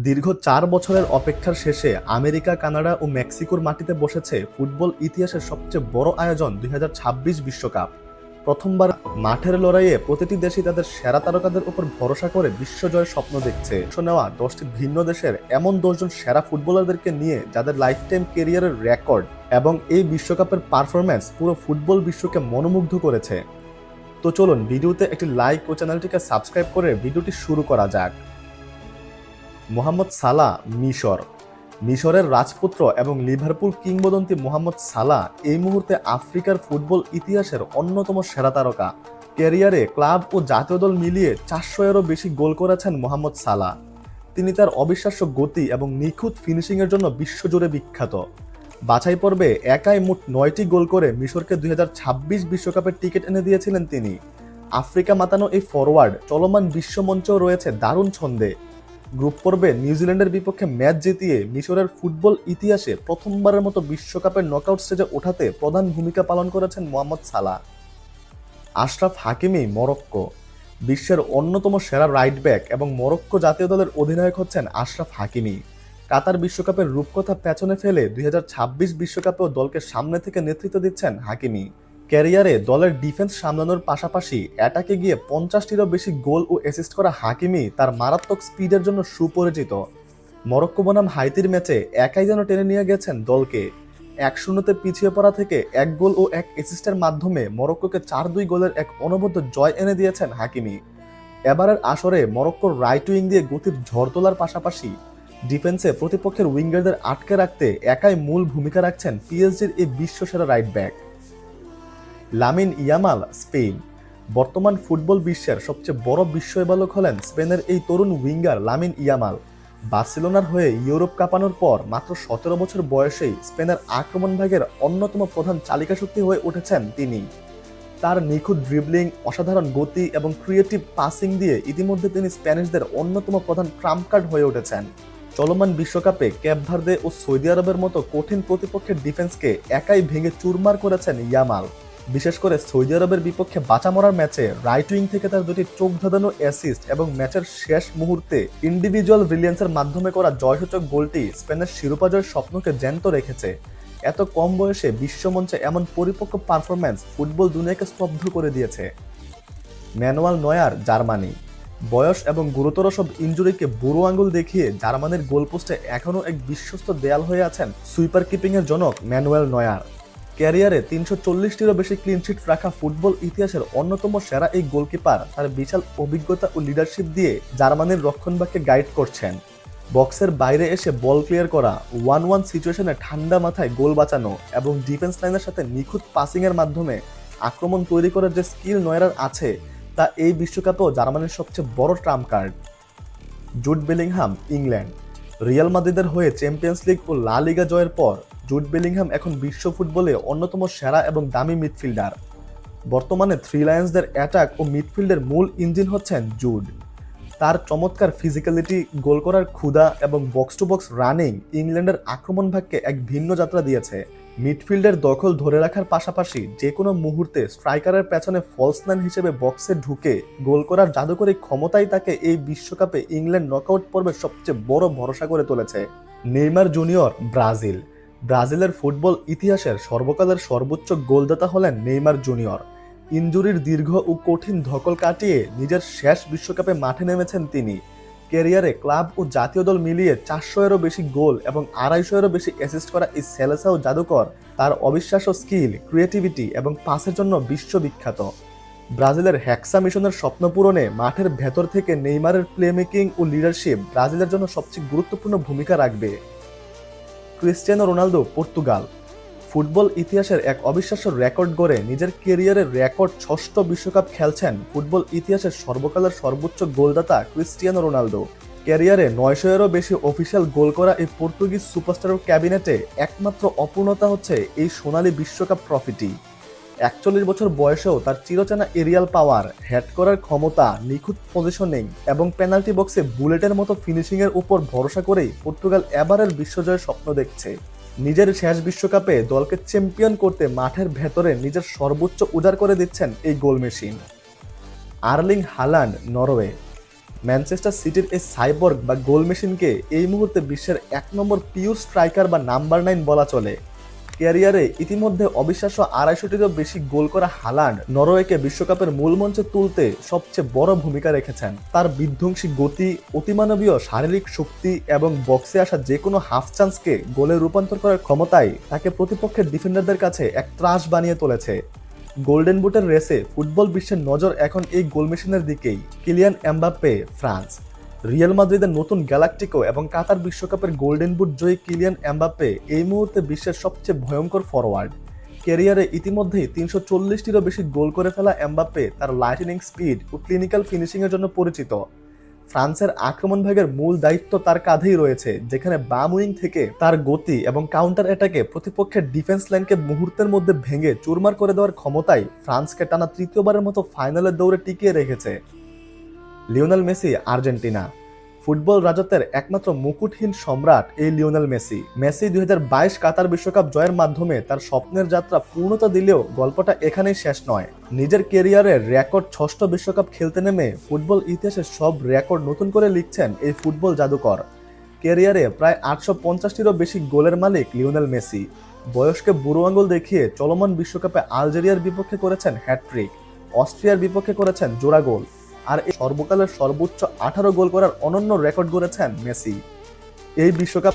দীর্ঘ ৪ বছরের অপেক্ষার শেষে আমেরিকা, কানাডা ও মেক্সিকোর মাটিতে বসেছে ফুটবল ইতিহাসের সবচেয়ে বড় আয়োজন ২০২৬ বিশ্বকাপ। প্রথমবার মাঠের লড়াইয়ে প্রতিটি দেশই তাদের সেরা তারকাদের উপর ভরসা করে বিশ্বজয়ের স্বপ্ন দেখছে। নেওয়া ১০টি ভিন্ন দেশের এমন ১০ জন সেরা ফুটবলারদেরকে নিয়ে যাদের লাইফটাইম ক্যারিয়ারের রেকর্ড এবং এই বিশ্বকাপের পারফরম্যান্স পুরো ফুটবল বিশ্বকে মনোমুগ্ধ করেছে। তো চলুন ভিডিওতে একটি লাইক ও চ্যানেলটিকে সাবস্ক্রাইব করে ভিডিওটি শুরু করা যাক। মোহাম্মদ সালাহ মিশরের রাজপুত্র এবং লিভারপুল কিংবদন্তি মোহাম্মদ সালাহ এই মুহূর্তে আফ্রিকার ফুটবল ইতিহাসের অন্যতম সেরা তারকা। ক্যারিয়ারে ক্লাব ও জাতীয় দল মিলিয়ে ৪০০-এরও বেশি গোল করেছেন মোহাম্মদ সালাহ। তিনি তার অবিশ্বাস্য গতি এবং নিখুঁত ফিনিশিংয়ের জন্য বিশ্বজুড়ে বিখ্যাত। বাছাই পর্বে একাই মোট ৯টি গোল করে মিশরকে ২০২৬ বিশ্বকাপের টিকিট এনে দিয়েছিলেন তিনি। আফ্রিকা মাতানো এই ফরওয়ার্ড চলমান বিশ্বমঞ্চেও রয়েছে দারুণ ছন্দে। গ্রুপ পর্বে নিউজিল্যান্ডের বিপক্ষে ম্যাচ জিতিয়ে মিশরের ফুটবল ইতিহাসে প্রথমবারের মতো বিশ্বকাপের নকআউট স্টেজে ওঠাতে প্রধান ভূমিকা পালন করেছেন মোহাম্মদ সালাহ। আশরাফ হাকিমি মরক্কো বিশ্বের অন্যতম সেরা রাইট ব্যাক এবং মরক্কো জাতীয় দলের অধিনায়ক হচ্ছেন আশরাফ হাকিমি। কাতার বিশ্বকাপের রূপকথা পেছনে ফেলে ২০২৬ বিশ্বকাপেও দলকে সামনে থেকে নেতৃত্ব দিচ্ছেন হাকিমি। ক্যারিয়ারে দলের ডিফেন্স সামলানোর পাশাপাশি অ্যাটাকে গিয়ে ৫০টিরও বেশি গোল ও অ্যাসিস্ট করা হাকিমি তার মারাত্মক স্পিডের জন্য সুপরিচিত। মরক্কো বনাম হাইতির ম্যাচে একাই যেন টেনে নিয়ে গেছেন দলকে। ১-০তে পিছিয়ে পড়া থেকে ১ গোল ও ১ অ্যাসিস্টের মাধ্যমে মরক্কোকে ৪-২ গোলের এক অনবদ্য জয় এনে দিয়েছেন হাকিমি। এবারের আসরে মরক্কোর রাইট উইং দিয়ে গতির ঝড় তোলার পাশাপাশি ডিফেন্সে প্রতিপক্ষের উইঙ্গারদের আটকে রাখতে একাই মূল ভূমিকা রাখছেন পিএসজির এই বিশ্বসেরা right back. Lamine Yamal Spain বর্তমান ফুটবল বিশ্বের সবচেয়ে বড় বিস্ময়বালক হলেন স্পেনের এই তরুণ উইঙ্গার লামিন ইয়ামাল। বার্সেলোনার হয়ে ইউরোপ কাঁপানোর পর মাত্র ১৭ বছর বয়সেই স্পেনের আক্রমণ ভাগের অন্যতম প্রধান চালিকাশক্তি হয়ে উঠেছেন তিনি। তার নিখুঁত ড্রিবলিং, অসাধারণ গতি এবং ক্রিয়েটিভ পাসিং দিয়ে ইতিমধ্যে তিনি স্প্যানিশদের অন্যতম প্রধান ট্রাম্প কার্ড হয়ে উঠেছেন। চলমান বিশ্বকাপে ক্যাপ ভার্দে ও সৌদি আরবের মতো কঠিন প্রতিপক্ষের ডিফেন্সকে একাই ভেঙে চুরমার করেছেন ইয়ামাল। বিশেষ করে সৌদি আরবের বিপক্ষে বাঁচা মরার ম্যাচে রাইট উইং থেকে তার দুটি চোখ ধাঁধানো অ্যাসিস্ট এবং ম্যাচের শেষ মুহূর্তে ইন্ডিভিজুয়াল ব্রিলিয়েন্সের মাধ্যমে করা জয়সূচক গোলটি স্পেনের শিরোপা জয়ের স্বপ্নকে জ্যান্ত রেখেছে। এত কম বয়সে বিশ্বমঞ্চে এমন পরিপক্ক পারফরম্যান্স ফুটবল দুনিয়াকে স্তব্ধ করে দিয়েছে। ম্যানুয়াল নয়ার জার্মানি বয়স এবং গুরুতর সব ইনজুরিকে বুড়ো আঙ্গুল দেখিয়ে জার্মানির গোলপোস্টে এখনও এক বিশ্বস্ত দেয়াল হয়ে আছেন সুইপার কিপিংয়ের জনক ম্যানুয়েল নয়ার। ক্যারিয়ারে ৩৪০টিরও বেশি ক্লিনশিট রাখা ফুটবল ইতিহাসের অন্যতম সেরা এই গোলকিপার তার বিশাল অভিজ্ঞতা ও লিডারশিপ দিয়ে জার্মানির রক্ষণভাগকে গাইড করছেন। বক্সের বাইরে এসে বল ক্লিয়ার করা, 1-1 সিচুয়েশনে ঠান্ডা মাথায় গোল বাঁচানো এবং ডিফেন্স লাইনের সাথে নিখুঁত পাসিংয়ের মাধ্যমে আক্রমণ তৈরি করার যে স্কিল নয়রার আছে তা এই বিশ্বকাপেও জার্মানির সবচেয়ে বড় Trump card. Jude Bellingham England Real মাদ্রিদের হয়ে চ্যাম্পিয়ন্স লিগ ও লা লিগা জয়ের পর জুড বেলিংহাম এখন বিশ্ব ফুটবলে অন্যতম সেরা এবং দামি মিডফিল্ডার। বর্তমানে থ্রি লায়ন্সদের অ্যাটাক ও মিডফিল্ডের মূল ইঞ্জিন হচ্ছেন জুড। তার চমৎকার ফিজিক্যালিটি, গোল করার ক্ষুধা এবং বক্স টু বক্স রানিং ইংল্যান্ডের আক্রমণ ভাগকে এক ভিন্ন যাত্রা দিয়েছে। মিডফিল্ডের দখল ধরে রাখার পাশাপাশি যে কোনো মুহূর্তে স্ট্রাইকারের পেছনে ফলস নাইন হিসেবে বক্সে ঢুকে গোল করার জাদুকরী ক্ষমতাই তাকে এই বিশ্বকাপে ইংল্যান্ড নকআউট পর্বের সবচেয়ে বড় ভরসা করে তুলেছে। নেইমার জুনিয়র ব্রাজিলের ফুটবল ইতিহাসের সর্বকালের সর্বোচ্চ গোলদাতা হলেন নেইমার জুনিয়র। ইনজুরির দীর্ঘ ও কঠিন ধকল কাটিয়ে নিজের শেষ বিশ্বকাপে মাঠে নেমেছেন তিনি। ক্যারিয়ারে ক্লাব ও জাতীয় দল মিলিয়ে ৪০০-এরও বেশি গোল এবং ২৫০-এরও বেশি অ্যাসিস্ট করা এই সেলেসাও জাদুকর তার অবিশ্বাস্য স্কিল, ক্রিয়েটিভিটি এবং পাসের জন্য বিশ্ববিখ্যাত। ব্রাজিলের হেক্সা মিশনের স্বপ্ন পূরণে মাঠের ভেতর থেকে নেইমারের প্লেমেকিং ও লিডারশিপ ব্রাজিলের জন্য সবচেয়ে গুরুত্বপূর্ণ ভূমিকা রাখবে। ক্রিস্টিয়ানো রোনালদো পর্তুগাল ফুটবল ইতিহাসের এক অবিশ্বাস্য রেকর্ড গড়ে নিজের ক্যারিয়ারের রেকর্ড ৬ষ্ঠ বিশ্বকাপ খেলছেন ফুটবল ইতিহাসের সর্বকালের সর্বোচ্চ গোলদাতা ক্রিস্টিয়ানো রোনালদো। ক্যারিয়ারে ৯০০-এরও বেশি অফিসিয়াল গোল করা এই পর্তুগিজ সুপারস্টারের ক্যাবিনেটে একমাত্র অপূর্ণতা হচ্ছে এই সোনালী বিশ্বকাপ ট্রফিটি। ৪১ বছর বয়সেও তার চিরচেনা এরিয়াল পাওয়ার, হেড করার ক্ষমতা, নিখুঁত পজিশনিং এবং পেনাল্টি বক্সে বুলেটের মতো ফিনিশিংয়ের উপর ভরসা করেই পর্তুগাল এবারের বিশ্বজয়ের স্বপ্ন দেখছে। নিজের শেষ বিশ্বকাপে দলকে চ্যাম্পিয়ন করতে মাঠের ভেতরে নিজের সর্বোচ্চ উজাড় করে দিচ্ছেন এই goal machine. Erling Haaland Norway Manchester সিটির এই সাইবর্গ বা গোল মেশিনকে এই মুহূর্তে বিশ্বের 1 নম্বর পিওর স্ট্রাইকার বা নাম্বার 9 বলা চলে। ক্যারিয়ারে ইতিমধ্যে অবিশ্বাস্য 250টিরও বেশি গোল করা হালান্ড নরওয়েকে বিশ্বকাপের মূল মঞ্চে তুলতে সবচেয়ে বড় ভূমিকা রেখেছেন। তার বিধ্বংসী গতি, অতিমানবীয় শারীরিক শক্তি এবং বক্সে আসা যে কোনো হাফ চান্সকে গোলে রূপান্তর করার ক্ষমতাই তাকে প্রতিপক্ষের ডিফেন্ডারদের কাছে এক ত্রাস বানিয়ে তুলেছে। গোল্ডেন বুটের রেসে ফুটবল বিশ্বের নজর এখন এই গোল মেশিনের দিকেই। কিলিয়ান এমবাপ্পে ফ্রান্স, রিয়াল মাদ্রিদের নতুন গ্যালাকটিকো এবং কাতার বিশ্বকাপের গোল্ডেন বুট জয়ী কিলিয়ান এমবাপ্পে এই মুহূর্তে বিশ্বের সবচেয়ে ভয়ঙ্কর ফরওয়ার্ড। ক্যারিয়ারে ইতিমধ্যেই 340টিরও বেশি গোল করে ফেলা এমবাপ্পে তার লাইটনিং স্পিড ও ক্লিনিক্যাল ফিনিশিংয়ের জন্য পরিচিত। ফ্রান্সের আক্রমণ ভাগের মূল দায়িত্ব তার কাঁধেই রয়েছে, যেখানে বাম উইং থেকে তার গতি এবং কাউন্টার অ্যাটাকে প্রতিপক্ষের ডিফেন্স লাইনকে মুহূর্তের মধ্যে ভেঙে চুরমার করে দেওয়ার ক্ষমতাই ফ্রান্সকে টানা তৃতীয়বারের মতো ফাইনালের দৌড়ে টিকিয়ে রেখেছে। Lionel Messi, Argentina. ফুটবল রাজত্বের একমাত্র মুকুটহীন সম্রাট এই লিওনেল মেসি। মেসি 2022 কাতার বিশ্বকাপ জয়ের মাধ্যমে তার স্বপ্নের যাত্রা পূর্ণতা দিলেও গল্পটা এখানেই শেষ নয়। নিজের ক্যারিয়ারের রেকর্ড 6ষ্ঠ বিশ্বকাপ খেলতে নেমে ফুটবল ইতিহাসের সব রেকর্ড নতুন করে লিখছেন এই ফুটবল জাদুকর। ক্যারিয়ারে প্রায় 850টিরও বেশি গোলের মালিক লিওনেল মেসি। বয়সকে বুড়ো আঙুল দেখিয়ে চলমান বিশ্বকাপে আলজেরিয়ার বিপক্ষে করেছেন হ্যাটট্রিক, অস্ট্রিয়ার বিপক্ষে করেছেন জোড়া গোল, আর এই সর্বকালের সর্বোচ্চ 18 গোল করার অনন্য রেকর্ড গড়েছেন মেসি। এই বিশ্বকাপ